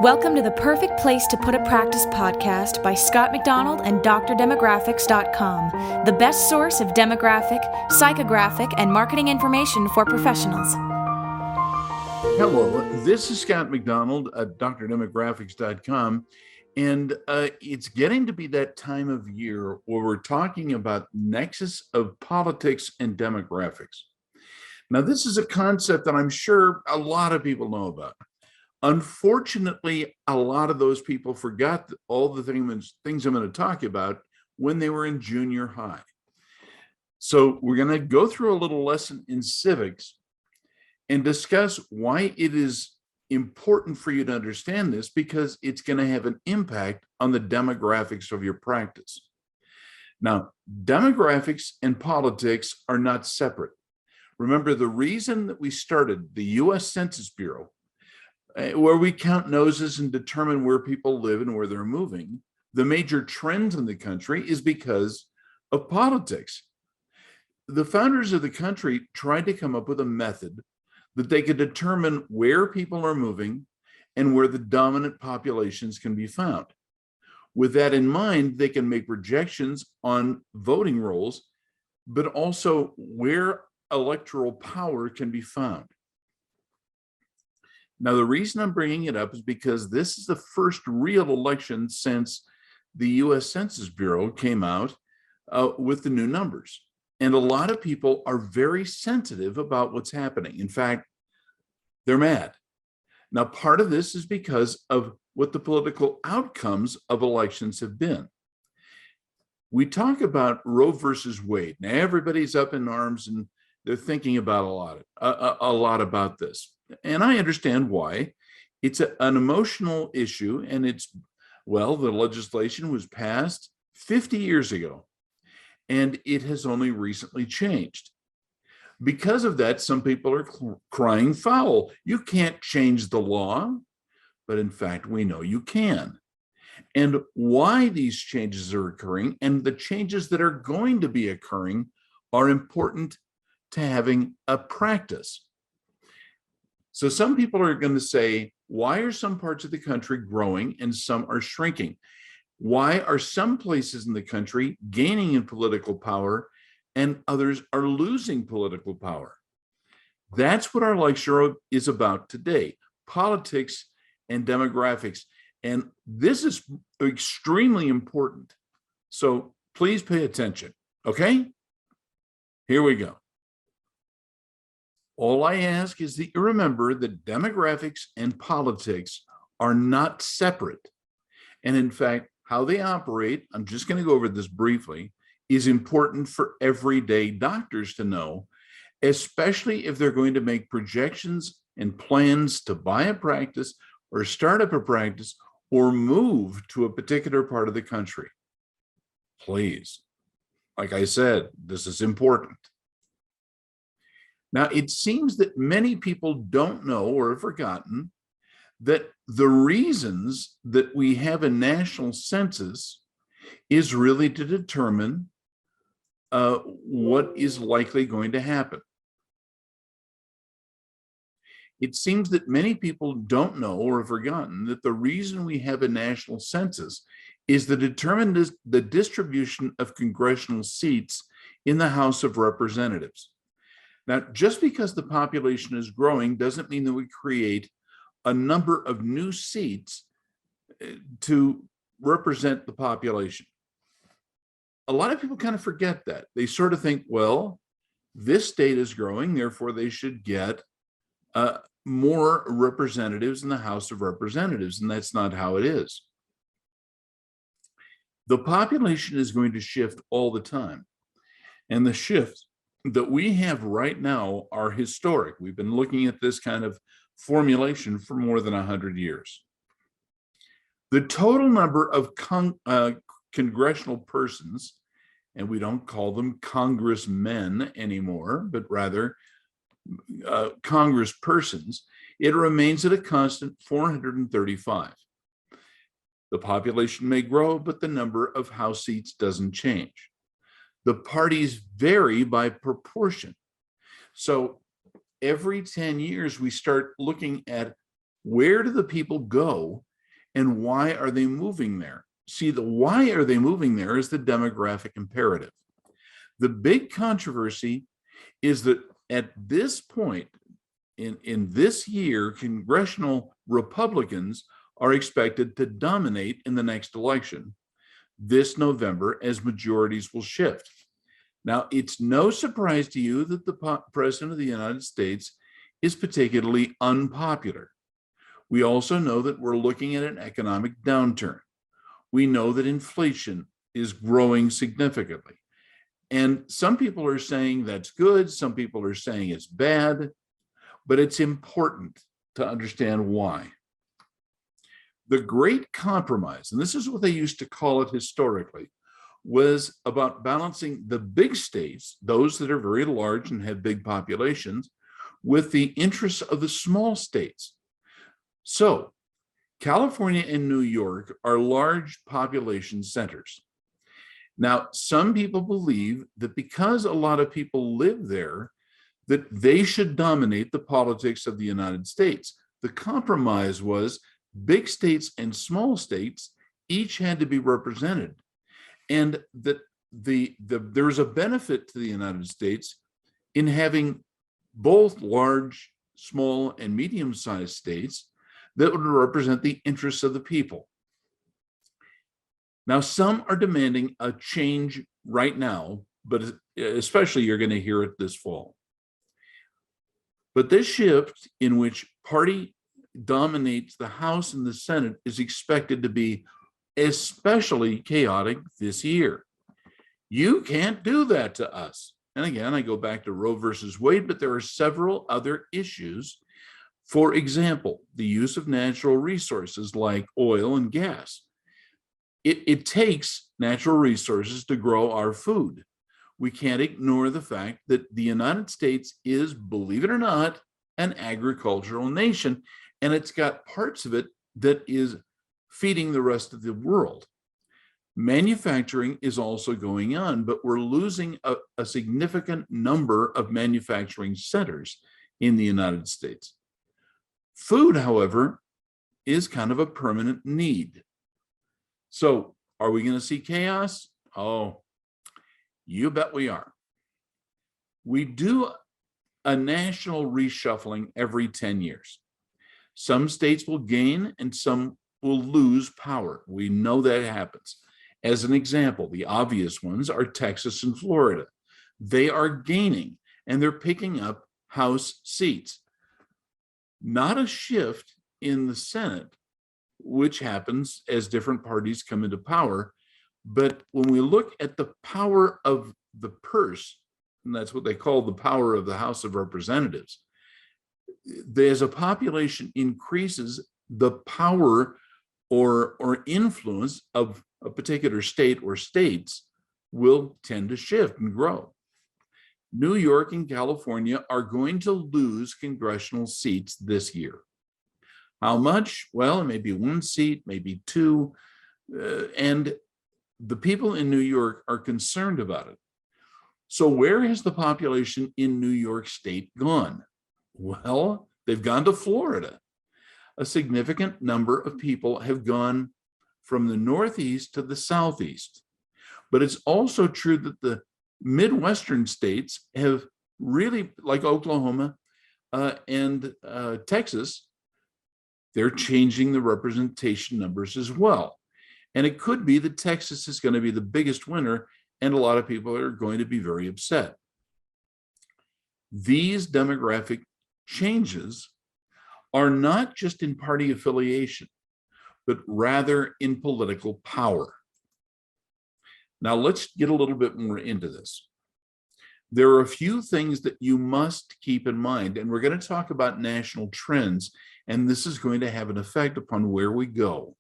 Welcome to the Perfect Place to Put a Practice podcast by Scott McDonald and DrDemographics.com, the best source of demographic, psychographic, and marketing information for professionals. Hello, this is Scott McDonald at DrDemographics.com, and it's getting to be that time of year where we're talking about nexus of politics and demographics. Now, this is a concept that I'm sure a lot of people know about. Unfortunately, a lot of those people forgot all the things I'm going to talk about when they were in junior high. So we're going to go through a little lesson in civics and discuss why it is important for you to understand this, because it's going to have an impact on the demographics of your practice. Now, demographics and politics are not separate. Remember, the reason that we started the U.S. Census Bureau, where we count noses and determine where people live and where they're moving, the major trends in the country is because of politics. The founders of the country tried to come up with a method that they could determine where people are moving and where the dominant populations can be found. With that in mind, they can make projections on voting rolls, but also where electoral power can be found. Now, the reason I'm bringing it up is because this is the first real election since the U.S. Census Bureau came out with the new numbers. And a lot of people are very sensitive about what's happening. In fact, they're mad. Now, part of this is because of what the political outcomes of elections have been. We talk about Roe versus Wade. Now, everybody's up in arms and they're thinking about a lot about this. And I understand why. It's an emotional issue, and the legislation was passed 50 years ago, and it has only recently changed. Because of that, some people are crying foul. You can't change the law, but in fact, we know you can. And why these changes are occurring and the changes that are going to be occurring are important to having a practice. So some people are going to say, why are some parts of the country growing and some are shrinking? Why are some places in the country gaining in political power and others are losing political power? That's what our lecture is about today, politics and demographics. And this is extremely important. So please pay attention, okay? Here we go. All I ask is that you remember that demographics and politics are not separate. And in fact, how they operate, I'm just going to go over this briefly, is important for everyday doctors to know, especially if they're going to make projections and plans to buy a practice or start up a practice or move to a particular part of the country. Please, like I said, this is important. Now, it seems that many people don't know or have forgotten that the reasons that we have a national census is really to determine what is likely going to happen. It seems that many people don't know or have forgotten that the reason we have a national census is to determine the distribution of congressional seats in the House of Representatives. Now, just because the population is growing doesn't mean that we create a number of new seats to represent the population. A lot of people kind of forget that. They sort of think, well, this state is growing, therefore they should get more representatives in the House of Representatives, and that's not how it is. The population is going to shift all the time, and the shifts that we have right now are historic. We've been looking at this kind of formulation for more than 100 years. The total number of congressional persons, and we don't call them congressmen anymore, but rather congresspersons, it remains at a constant 435. The population may grow, but the number of House seats doesn't change. The parties vary by proportion. So every 10 years, we start looking at where do the people go And why are they moving there? See, the why are they moving there is the demographic imperative. The big controversy is that at this point in this year, congressional Republicans are expected to dominate in the next election this November as majorities will shift. Now, it's no surprise to you that the President of the United States is particularly unpopular. We also know that we're looking at an economic downturn. We know that inflation is growing significantly. And some people are saying that's good. Some people are saying it's bad, but it's important to understand why. The Great Compromise, and this is what they used to call it historically, was about balancing the big states, those that are very large and have big populations, with the interests of the small states. So California and New York are large population centers. Now, some people believe that because a lot of people live there, that they should dominate the politics of the United States. The compromise was big states and small states each had to be represented, and that there was a benefit to the United States in having both large, small, and medium-sized states that would represent the interests of the people. Now, some are demanding a change right now, but especially you're going to hear it this fall. But this shift in which party dominates the House and the Senate is expected to be especially chaotic this year. You can't do that to us. And again, I go back to Roe versus Wade, but there are several other issues. For example, the use of natural resources like oil and gas. It takes natural resources to grow our food. We can't ignore the fact that the United States is, believe it or not, an agricultural nation, and it's got parts of it that is feeding the rest of the world. Manufacturing is also going on, but we're losing a significant number of manufacturing centers in the United States. Food, however, is kind of a permanent need. So are we going to see chaos? Oh, you bet we are. We do a national reshuffling every 10 years. Some states will gain and some will lose power. We know that happens. As an example, the obvious ones are Texas and Florida. They are gaining and they're picking up House seats. Not a shift in the Senate, which happens as different parties come into power. But when we look at the power of the purse, and that's what they call the power of the House of Representatives, as a population increases, the power or influence of a particular state or states will tend to shift and grow. New York and California are going to lose congressional seats this year. How much? Well, it may be one seat, maybe two, and the people in New York are concerned about it. So where has the population in New York State gone? Well, they've gone to Florida. A significant number of people have gone from the Northeast to the Southeast. But it's also true that the Midwestern states have really, like Oklahoma and Texas, they're changing the representation numbers as well. And it could be that Texas is going to be the biggest winner, and a lot of people are going to be very upset. These demographic changes are not just in party affiliation, but rather in political power. Now, let's get a little bit more into this. There are a few things that you must keep in mind, and we're going to talk about national trends, and this is going to have an effect upon where we go.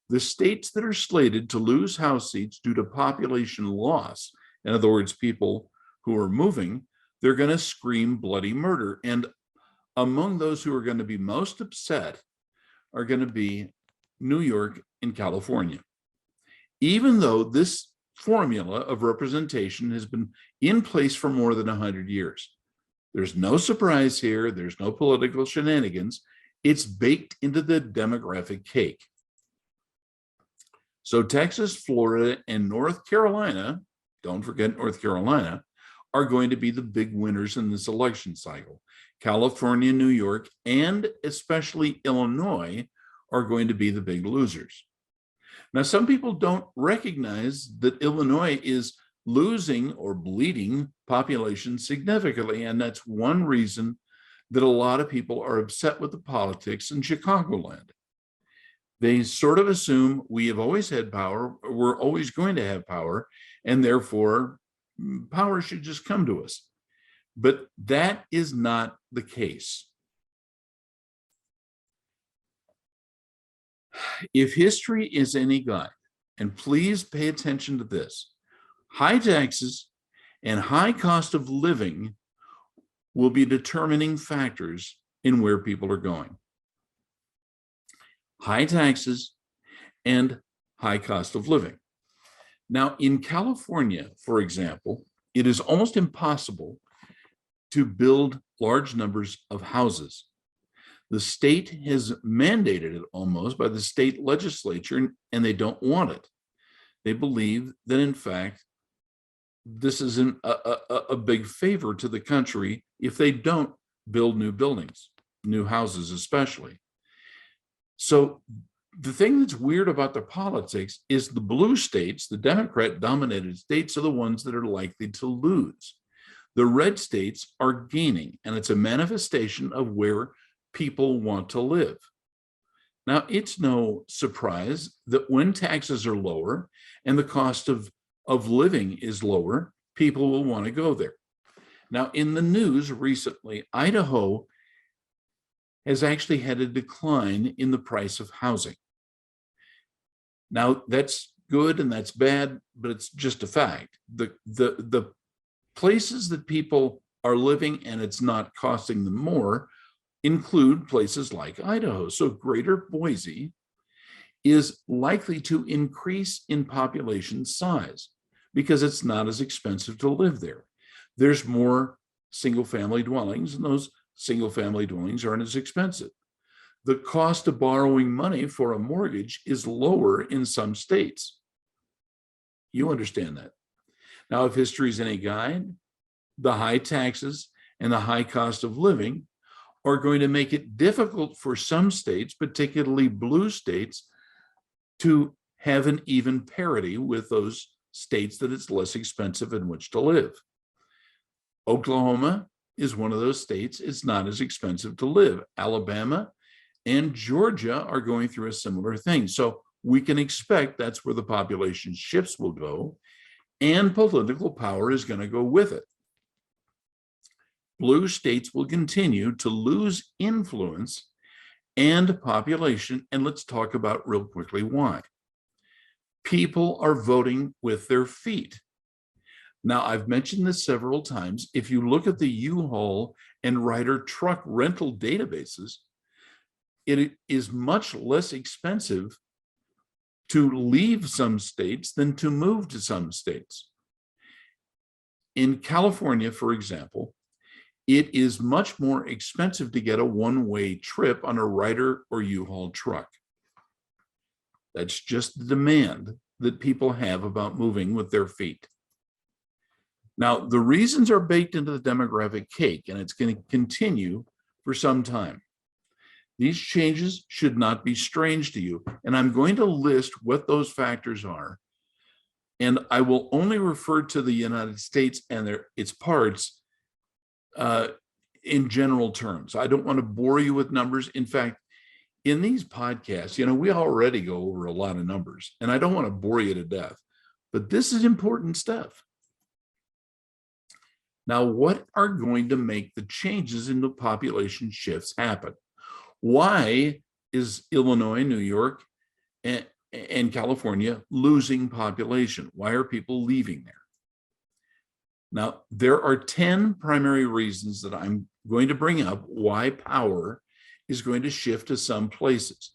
The states that are slated to lose House seats due to population loss, in other words, people who are moving, they're going to scream bloody murder. And among those who are going to be most upset are going to be New York and California. Even though this formula of representation has been in place for more than 100 years. There's no surprise here. There's no political shenanigans. It's baked into the demographic cake. So Texas, Florida, and North Carolina, don't forget North Carolina, are going to be the big winners in this election cycle. California, New York, and especially Illinois are going to be the big losers. Now, some people don't recognize that Illinois is losing or bleeding population significantly, and that's one reason that a lot of people are upset with the politics in Chicagoland. They sort of assume we have always had power, we're always going to have power, and therefore power should just come to us. But that is not the case. If history is any guide, and please pay attention to this, high taxes and high cost of living will be determining factors in where people are going. High taxes and high cost of living. Now, in California, for example, it is almost impossible to build large numbers of houses. The state has mandated it almost by the state legislature, and they don't want it. They believe that, in fact, this is a big favor to the country if they don't build new buildings, new houses especially. So the thing that's weird about the politics is the blue states, the Democrat-dominated states, are the ones that are likely to lose. The red states are gaining, and it's a manifestation of where people want to live. Now, it's no surprise that when taxes are lower and the cost of living is lower, people will want to go there. Now, in the news recently, Idaho has actually had a decline in the price of housing. Now, that's good and that's bad, but it's just a fact. The places that people are living and it's not costing them more include places like Idaho. So Greater Boise is likely to increase in population size because it's not as expensive to live there. There's more single-family dwellings, and those single-family dwellings aren't as expensive. The cost of borrowing money for a mortgage is lower in some states. You understand that. Now, if history is any guide, the high taxes and the high cost of living are going to make it difficult for some states, particularly blue states, to have an even parity with those states that it's less expensive in which to live. Oklahoma is one of those states it's not as expensive to live. Alabama and Georgia are going through a similar thing. So we can expect that's where the population shifts will go, and political power is going to go with it. Blue states will continue to lose influence and population, and let's talk about real quickly why. People are voting with their feet. Now, I've mentioned this several times. If you look at the U-Haul and Ryder truck rental databases, it is much less expensive to leave some states than to move to some states. In California, for example, it is much more expensive to get a one-way trip on a Ryder or U-Haul truck. That's just the demand that people have about moving with their feet. Now, the reasons are baked into the demographic cake, and it's going to continue for some time. These changes should not be strange to you, and I'm going to list what those factors are, and I will only refer to the United States and its parts in general terms. I don't want to bore you with numbers. In fact, in these podcasts, we already go over a lot of numbers, and I don't want to bore you to death, but this is important stuff. Now, what are going to make the changes in the population shifts happen? Why is Illinois, New York, and California losing population? Why are people leaving there? Now, there are 10 primary reasons that I'm going to bring up why power is going to shift to some places.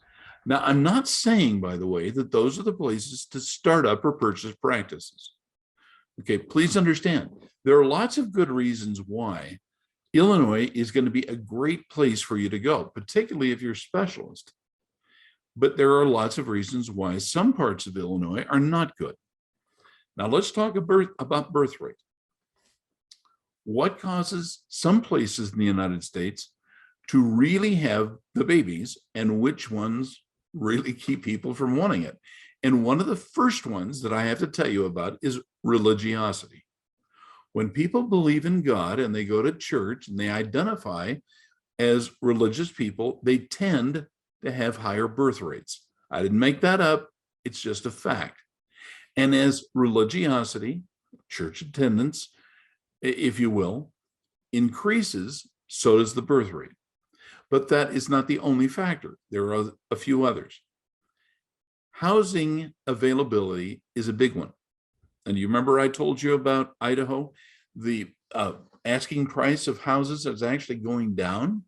Now, I'm not saying, by the way, that those are the places to start up or purchase practices. Okay, please understand, there are lots of good reasons why Illinois is going to be a great place for you to go, particularly if you're a specialist. But there are lots of reasons why some parts of Illinois are not good. Now let's talk about birth rate. What causes some places in the United States to really have the babies, and which ones really keep people from wanting it? And one of the first ones that I have to tell you about is religiosity. When people believe in God and they go to church and they identify as religious people, they tend to have higher birth rates. I didn't make that up. It's just a fact. And as religiosity, church attendance, if you will, increases, so does the birth rate. But that is not the only factor. There are a few others. Housing availability is a big one. And you remember I told you about Idaho? The asking price of houses is actually going down.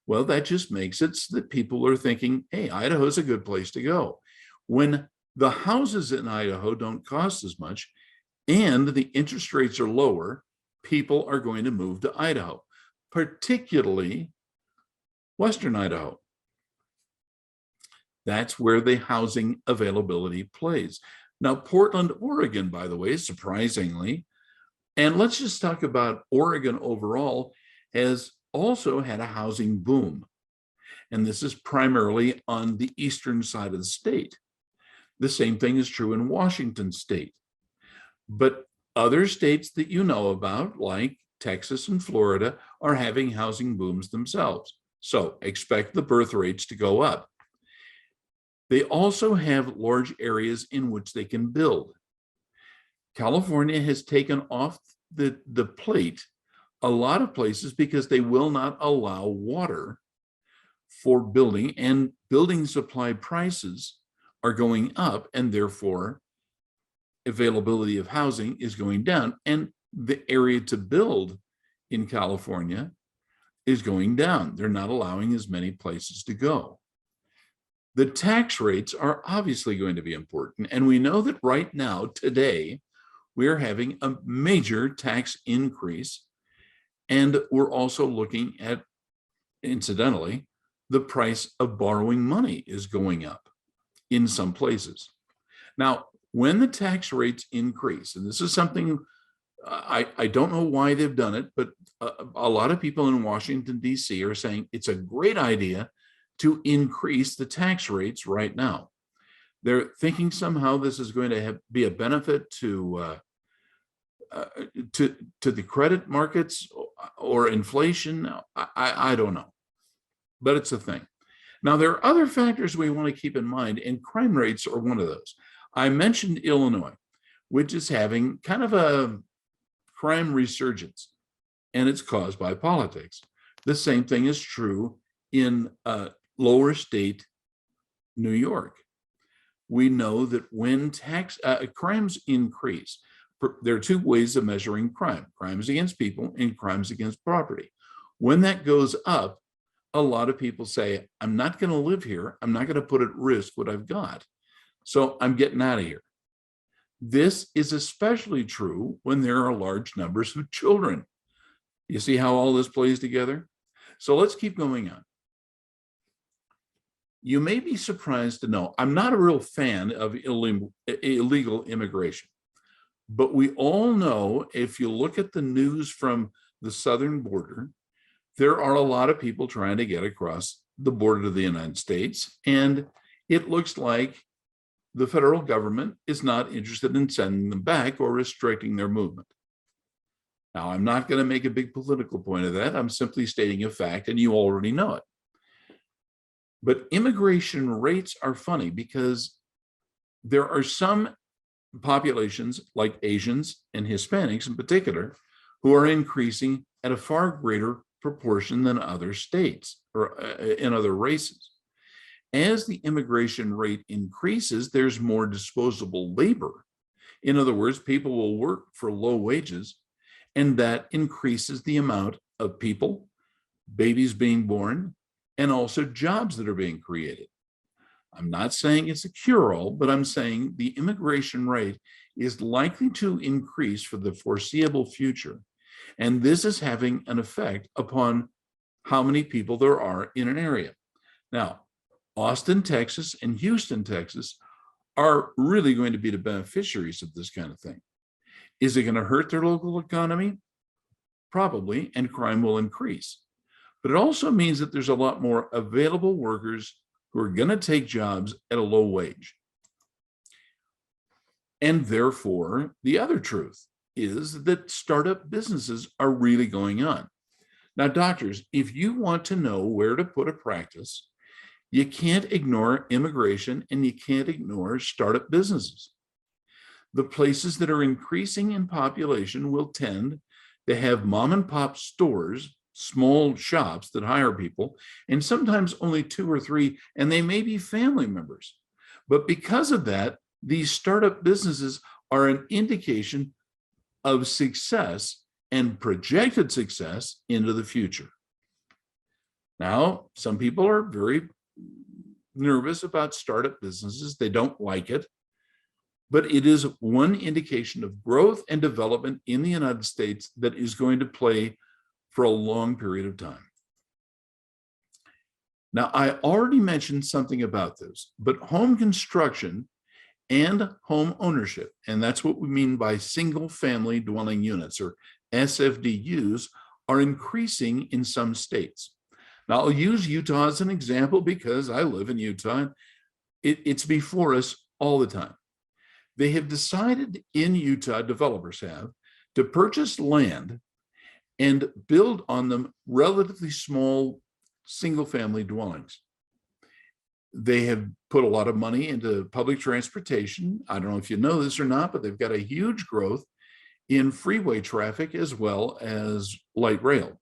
Well, that just makes it so that people are thinking, hey, Idaho is a good place to go. When the houses in Idaho don't cost as much and the interest rates are lower, people are going to move to Idaho, particularly Western Idaho. That's where the housing availability plays. Now, Portland, Oregon, by the way, surprisingly, and let's just talk about Oregon overall, has also had a housing boom. And this is primarily on the eastern side of the state. The same thing is true in Washington state. But other states that you know about, like Texas and Florida, are having housing booms themselves. So expect the birth rates to go up. They also have large areas in which they can build. California has taken off the plate a lot of places because they will not allow water for building, and building supply prices are going up, and therefore availability of housing is going down, and the area to build in California is going down. They're not allowing as many places to go. The tax rates are obviously going to be important, and we know that right now, today, we're having a major tax increase, and we're also looking at, incidentally, the price of borrowing money is going up in some places. Now, when the tax rates increase, and this is something I don't know why they've done it, but a lot of people in Washington, D.C. are saying it's a great idea to increase the tax rates right now. They're thinking somehow this is going to be a benefit to the credit markets or inflation. I don't know, but it's a thing. Now, there are other factors we want to keep in mind, and crime rates are one of those. I mentioned Illinois, which is having kind of a crime resurgence, and it's caused by politics. The same thing is true in lower state New York. We know that when crimes increase, there are two ways of measuring crime: crimes against people and crimes against property. When that goes up, a lot of people say, I'm not going to live here. I'm not going to put at risk what I've got. So I'm getting out of here. This is especially true when there are large numbers of children. You see how all this plays together? So let's keep going on. You may be surprised to know I'm not a real fan of illegal immigration, but we all know, if you look at the news from the southern border, there are a lot of people trying to get across the border to the United States, and it looks like the federal government is not interested in sending them back or restricting their movement. Now, I'm not going to make a big political point of that. I'm simply stating a fact, and you already know it. But immigration rates are funny because there are some populations, like Asians and Hispanics in particular, who are increasing at a far greater proportion than other states or in other races. As the immigration rate increases, there's more disposable labor. In other words, people will work for low wages, and that increases the amount of people, babies being born, and also jobs that are being created. I'm not saying it's a cure-all, but I'm saying the immigration rate is likely to increase for the foreseeable future. And this is having an effect upon how many people there are in an area. Now, Austin, Texas, and Houston, Texas are really going to be the beneficiaries of this kind of thing. Is it going to hurt their local economy? Probably, and crime will increase. But it also means that there's a lot more available workers who are going to take jobs at a low wage. And therefore, the other truth is that startup businesses are really going on. Now, doctors, if you want to know where to put a practice, you can't ignore immigration and you can't ignore startup businesses. The places that are increasing in population will tend to have mom and pop stores, small shops that hire people, and sometimes only 2 or 3, and they may be family members. But because of that, these startup businesses are an indication of success and projected success into the future. Now, some people are very nervous about startup businesses. They don't like it, but it is one indication of growth and development in the United States that is going to play for a long period of time. Now, I already mentioned something about this, but home construction and home ownership, and that's what we mean by single family dwelling units, or SFDUs, are increasing in some states. Now, I'll use Utah as an example because I live in Utah. It's before us all the time. They have decided in Utah, developers have, to purchase land and build on them relatively small single-family dwellings. They have put a lot of money into public transportation. I don't know if you know this or not, but they've got a huge growth in freeway traffic as well as light rail.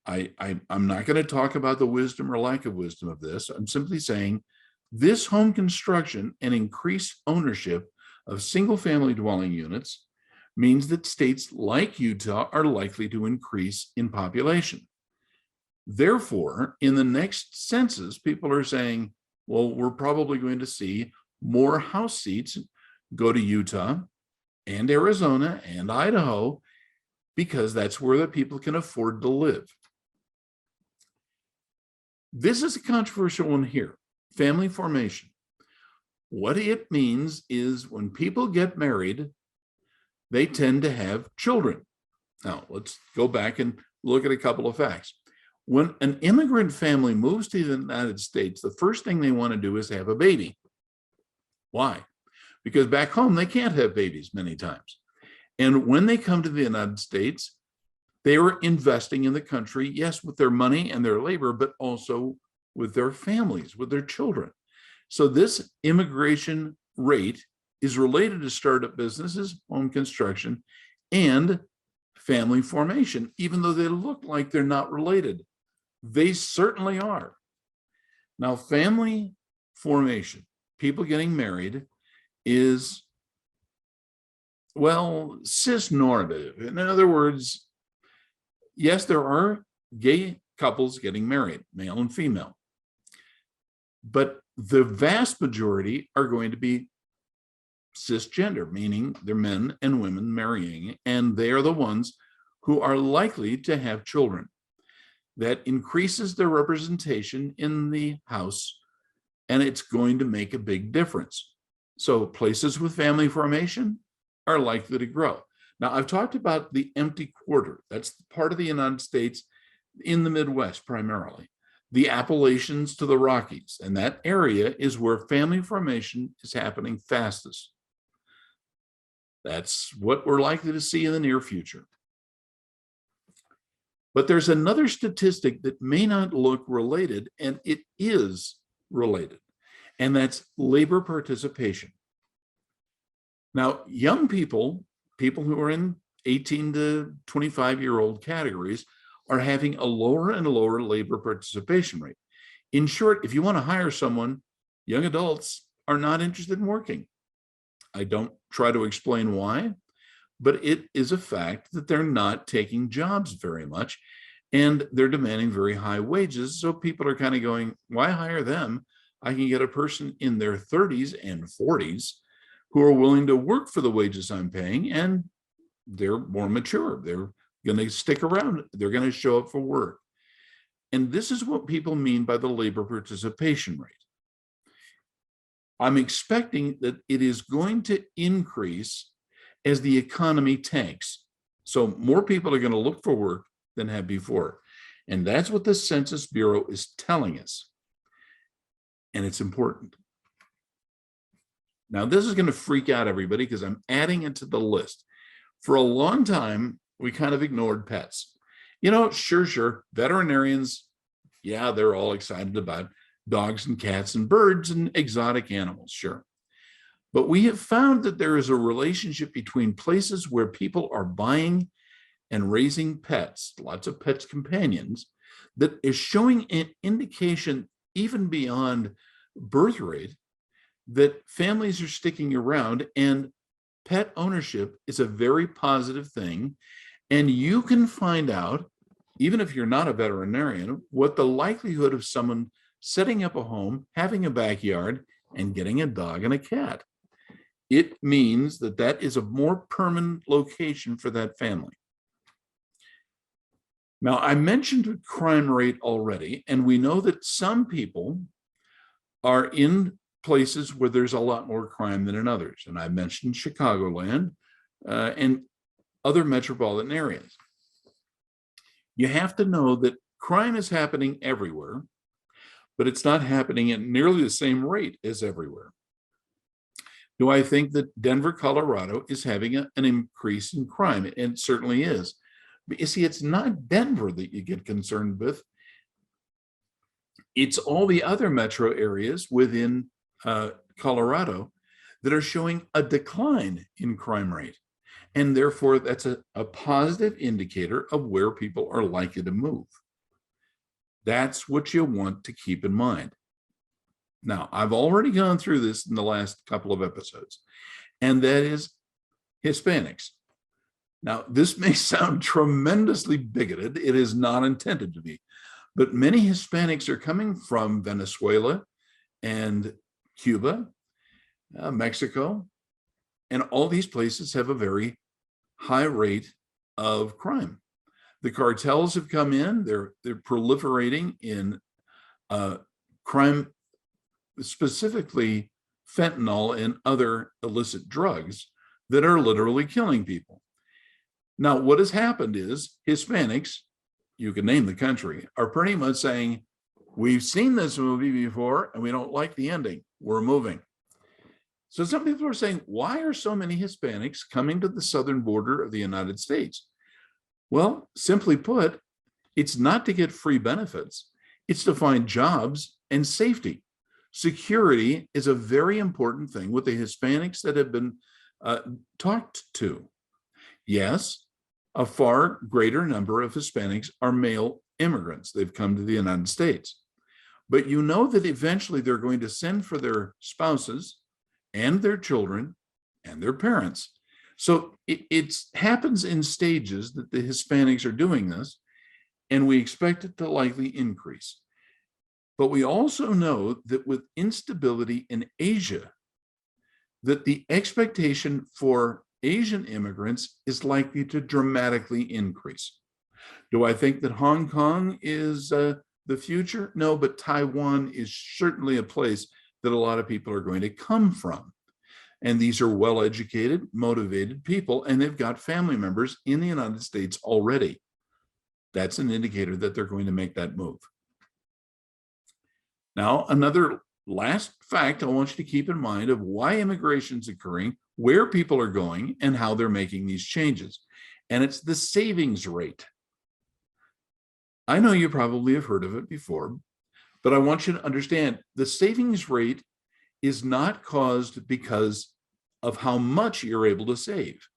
I'm not going to talk about the wisdom or lack of wisdom of this. I'm simply saying this home construction and increased ownership of single-family dwelling units means that states like Utah are likely to increase in population. Therefore, in the next census, people are saying, well, we're probably going to see more House seats go to Utah and Arizona and Idaho, because that's where the people can afford to live. This is a controversial one here, family formation. What it means is when people get married, they tend to have children. Now, let's go back and look at a couple of facts. When an immigrant family moves to the United States, the first thing they want to do is have a baby. Why? Because back home, they can't have babies many times. And when they come to the United States, they are investing in the country, yes, with their money and their labor, but also with their families, with their children. So this immigration rate is related to startup businesses, home construction, and family formation, even though they look like they're not related. They certainly are. Now, family formation, people getting married, is, well, cisnormative. In other words, yes, there are gay couples getting married, male and female, but the vast majority are going to be cisgender, meaning they're men and women marrying, and they are the ones who are likely to have children. That increases their representation in the House, and it's going to make a big difference. So places with family formation are likely to grow. Now, I've talked about the empty quarter. That's part of the United States in the Midwest primarily, the Appalachians to the Rockies, and that area is where family formation is happening fastest. That's what we're likely to see in the near future. But there's another statistic that may not look related, and it is related, and that's labor participation. Now, young people who are in 18 to 25-year-old categories, are having a lower and lower labor participation rate. In short, if you want to hire someone, young adults are not interested in working. I don't try to explain why, but it is a fact that they're not taking jobs very much, and they're demanding very high wages. So people are kind of going, why hire them? I can get a person in their 30s and 40s who are willing to work for the wages I'm paying and they're more mature. They're going to stick around. They're going to show up for work. And this is what people mean by the labor participation rate. I'm expecting that it is going to increase as the economy tanks. So more people are going to look for work than have before. And that's what the Census Bureau is telling us. And it's important. Now, this is going to freak out everybody because I'm adding it to the list. For a long time, we kind of ignored pets. Sure, veterinarians, yeah, they're all excited about dogs and cats and birds and exotic animals, sure. But we have found that there is a relationship between places where people are buying and raising pets, lots of pets companions, that is showing an indication even beyond birth rate that families are sticking around, and pet ownership is a very positive thing. And you can find out, even if you're not a veterinarian, what the likelihood of someone setting up a home, having a backyard, and getting a dog and a cat. It means that that is a more permanent location for that family. Now, I mentioned the crime rate already, and we know that some people are in places where there's a lot more crime than in others. And I mentioned Chicagoland and other metropolitan areas. You have to know that crime is happening everywhere, but it's not happening at nearly the same rate as everywhere. Do I think that Denver, Colorado is having an increase in crime? And it certainly is. But you see, it's not Denver that you get concerned with. It's all the other metro areas within Colorado that are showing a decline in crime rate. And therefore, that's a positive indicator of where people are likely to move. That's what you want to keep in mind. Now, I've already gone through this in the last couple of episodes, and that is Hispanics. Now, this may sound tremendously bigoted. It is not intended to be, but many Hispanics are coming from Venezuela and Cuba, Mexico, and all these places have a very high rate of crime. The cartels have come in, they're proliferating in crime, specifically fentanyl and other illicit drugs that are literally killing people. Now, what has happened is Hispanics, you can name the country, are pretty much saying, we've seen this movie before and we don't like the ending, we're moving. So some people are saying, why are so many Hispanics coming to the southern border of the United States? Well, simply put, it's not to get free benefits. It's to find jobs and safety. Security is a very important thing with the Hispanics that have been talked to. Yes, a far greater number of Hispanics are male immigrants. They've come to the United States. But you know that eventually they're going to send for their spouses and their children and their parents. So it happens in stages that the Hispanics are doing this, and we expect it to likely increase. But we also know that with instability in Asia, that the expectation for Asian immigrants is likely to dramatically increase. Do I think that Hong Kong is the future? No, but Taiwan is certainly a place that a lot of people are going to come from. And these are well-educated, motivated people, and they've got family members in the United States already. That's an indicator that they're going to make that move. Now, another last fact I want you to keep in mind of why immigration is occurring, where people are going, and how they're making these changes. And it's the savings rate. I know you probably have heard of it before, but I want you to understand the savings rate is not caused because of how much you're able to save.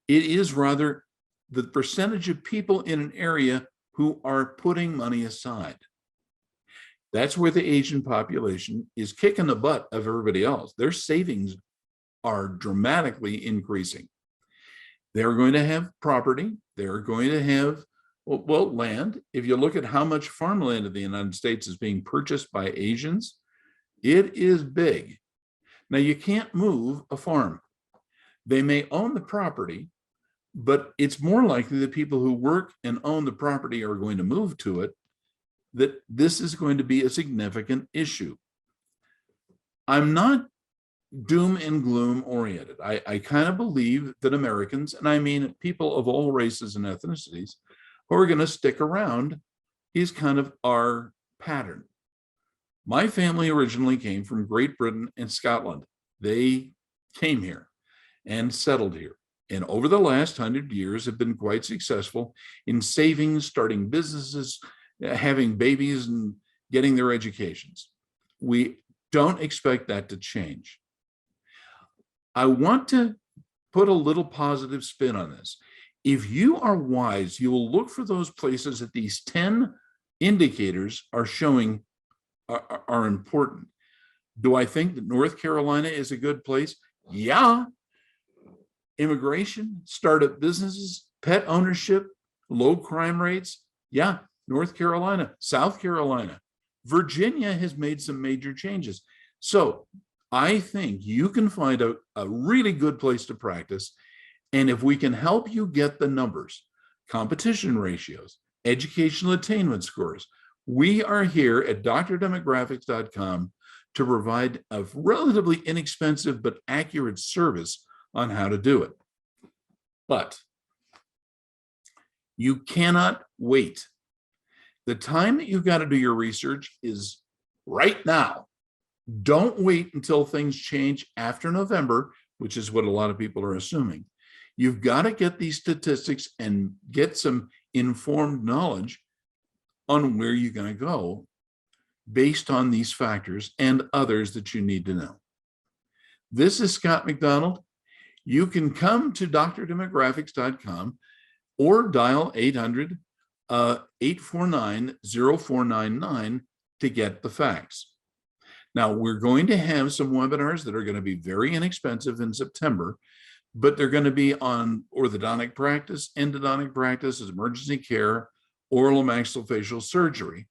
It is rather the percentage of people in an area who are putting money aside. That's where the Asian population is kicking the butt of everybody else. Their savings are dramatically increasing. They're going to have property. They're going to have, well, land. If you look at how much farmland in the United States is being purchased by Asians, it is big. Now, you can't move a farm. They may own the property, but it's more likely that people who work and own the property are going to move to it, that this is going to be a significant issue. I'm not doom and gloom oriented. I kind of believe that Americans, and I mean people of all races and ethnicities, who are going to stick around is kind of our pattern. My family originally came from Great Britain and Scotland. They came here and settled here. And over the last 100 years have been quite successful in saving, starting businesses, having babies, and getting their educations. We don't expect that to change. I want to put a little positive spin on this. If you are wise, you will look for those places that these 10 indicators are showing are important. Do I think that North Carolina is a good place? Yeah. Immigration, startup businesses, pet ownership, low crime rates. Yeah. North Carolina, South Carolina, Virginia has made some major changes. So I think you can find a really good place to practice. And if we can help you get the numbers, competition ratios, educational attainment scores, we are here at drdemographics.com to provide a relatively inexpensive but accurate service on how to do it. But you cannot wait. The time that you've got to do your research is right now. Don't wait until things change after November, which is what a lot of people are assuming. You've got to get these statistics and get some informed knowledge on where you're going to go based on these factors and others that you need to know. This is Scott McDonald. You can come to drdemographics.com or dial 800-849-0499 to get the facts. Now, we're going to have some webinars that are going to be very inexpensive in September, but they're going to be on orthodontic practice, endodontic practice, emergency care, oral and maxillofacial surgery,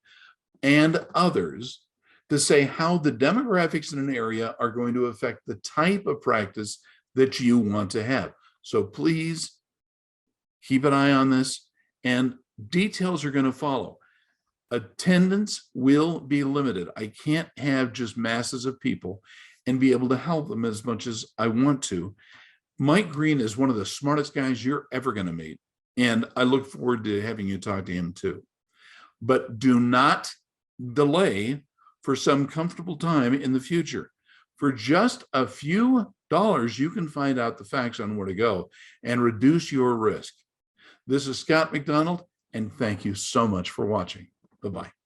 and others to say how the demographics in an area are going to affect the type of practice that you want to have. So please keep an eye on this, and details are going to follow. Attendance will be limited. I can't have just masses of people and be able to help them as much as I want to. Mike Green is one of the smartest guys you're ever going to meet, and I look forward to having you talk to him too. But do not delay for some comfortable time in the future. For just a few dollars, you can find out the facts on where to go and reduce your risk. This is Scott McDonald, and thank you so much for watching. Bye-bye.